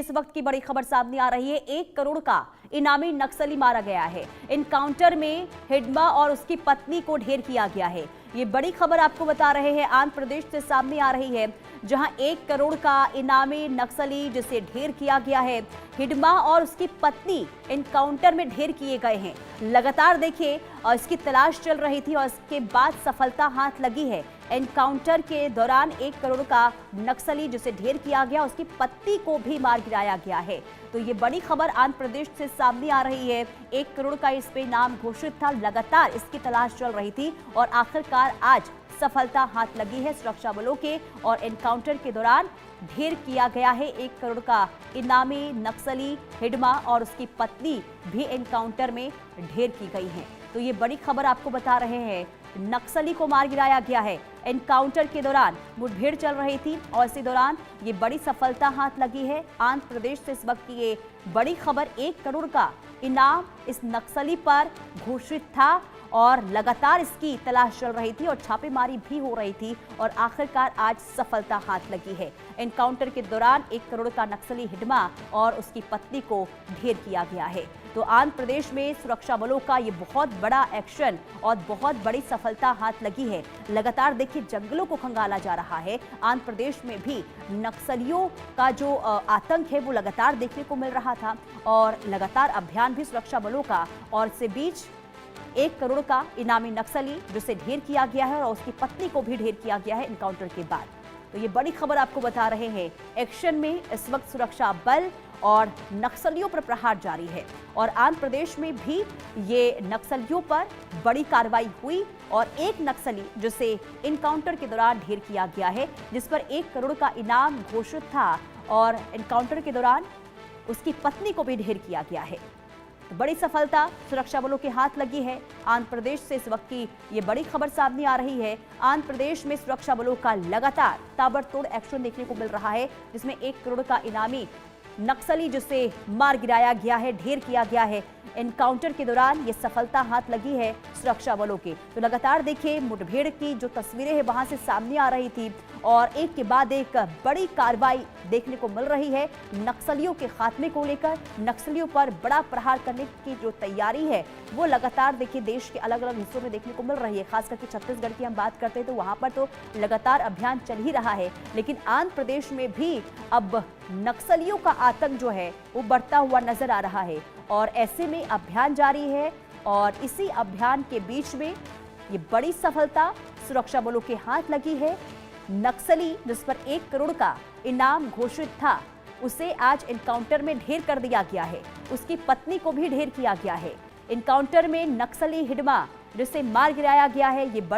इस वक्त की बड़ी खबर सामने आ रही है। 1 करोड़ का इनामी नक्सली मारा गया है। इनकाउंटर में हिडमा और उसकी पत्नी को ढेर किया गया है। ये बड़ी खबर आपको बता रहे हैं, आंध्र प्रदेश से सामने आ रही है, जहां 1 करोड़ का इनामी नक्सली जिसे ढेर किया गया है, हिडमा और उसकी पत्नी इनकाउंटर में ढेर किए गए हैं। लगातार देखिए, और इसकी तलाश चल रही थी और इसके बाद सफलता हाथ लगी है। एनकाउंटर के दौरान 1 करोड़ का नक्सली जिसे ढेर किया गया, उसकी पत्नी को भी मार गिराया गया है। तो ये बड़ी खबर आंध्र प्रदेश से सामने आ रही है। 1 करोड़ का इस पे इनाम घोषित था, लगातार इसकी तलाश चल रही थी और आखिरकार आज सफलता हाथ लगी है सुरक्षा बलों के और एनकाउंटर के दौरान ढेर किया गया है 1 करोड़ का इनामी नक्सली हिडमा और उसकी पत्नी भी एनकाउंटर में ढेर की गई है। तो ये बड़ी खबर आपको बता रहे हैं, नक्सली को मार गिराया गया है। एनकाउंटर के दौरान मुठभेड़ चल रही थी और इसी दौरान ये बड़ी सफलता हाथ लगी है। आंध्र प्रदेश से इस वक्त की ये बड़ी खबर, 1 करोड़ का इनाम इस नक्सली पर घोषित था और लगातार इसकी तलाश चल रही थी और छापेमारी भी हो रही थी और आखिरकार आज सफलता हाथ लगी है। एनकाउंटर के दौरान 1 करोड़ का नक्सली हिडमा और उसकी पत्नी को ढेर किया गया है। तो आंध्र प्रदेश में सुरक्षा बलों का ये बहुत बड़ा एक्शन और बहुत बड़ी सफलता हाथ लगी है। लगातार देखिए, जंगलों को खंगाला जा रहा है। आंध्र प्रदेश में भी नक्सलियों का जो आतंक है वो लगातार देखने को मिल रहा था और लगातार अभियान भी सुरक्षा बलों का, और इससे बीच 1 करोड़ का इनामी नक्सली जिसे ढेर किया गया है और उसकी पत्नी को भी ढेर किया गया है एनकाउंटर के बाद। तो ये बड़ी खबर आपको बता रहे हैं। एक्शन में इस वक्त सुरक्षा बल और नक्सलियों पर प्रहार जारी है और आंध्र प्रदेश में भी ये नक्सलियों पर बड़ी कार्रवाई हुई और एक नक्सली जिसे इनकाउंटर के दौरान ढेर किया गया है, जिस पर 1 करोड़ का इनाम घोषित था और इनकाउंटर के दौरान उसकी पत्नी को भी ढेर किया गया है। बड़ी सफलता सुरक्षा बलों के हाथ लगी है। आंध्र प्रदेश से इस वक्त की ये बड़ी खबर सामने आ रही है। आंध्र प्रदेश में सुरक्षा बलों का लगातार ताबड़तोड़ एक्शन देखने को मिल रहा है, जिसमें 1 करोड़ का इनामी नक्सली जिसे मार गिराया गया है, ढेर किया गया है। एनकाउंटर के दौरान ये सफलता हाथ लगी है सुरक्षा बलों के। तो लगातार देखिए, मुठभेड़ की जो तस्वीरें हैं वहां से सामने आ रही थी और एक के बाद एक बड़ी कार्रवाई देखने को मिल रही है। नक्सलियों के खात्मे को लेकर, नक्सलियों पर बड़ा प्रहार करने की जो तैयारी है वो लगातार देखिए देश के अलग अलग हिस्सों में देखने को मिल रही है। खास करके छत्तीसगढ़ की हम बात करते हैं तो वहां पर तो लगातार अभियान चल ही रहा है, लेकिन आंध्र प्रदेश में भी अब नक्सलियों का आतंक जो है वो बढ़ता हुआ नजर आ रहा है और ऐसे में अभियान जारी है और इसी अभियान के बीच में ये बड़ी सफलता सुरक्षा बलों के हाथ लगी है। नक्सली जिस पर 1 करोड़ का इनाम घोषित था, उसे आज एनकाउंटर में ढेर कर दिया गया है। उसकी पत्नी को भी ढेर किया गया है। एनकाउंटर में नक्सली हिडमा जिसे मार गिराया गया है, ये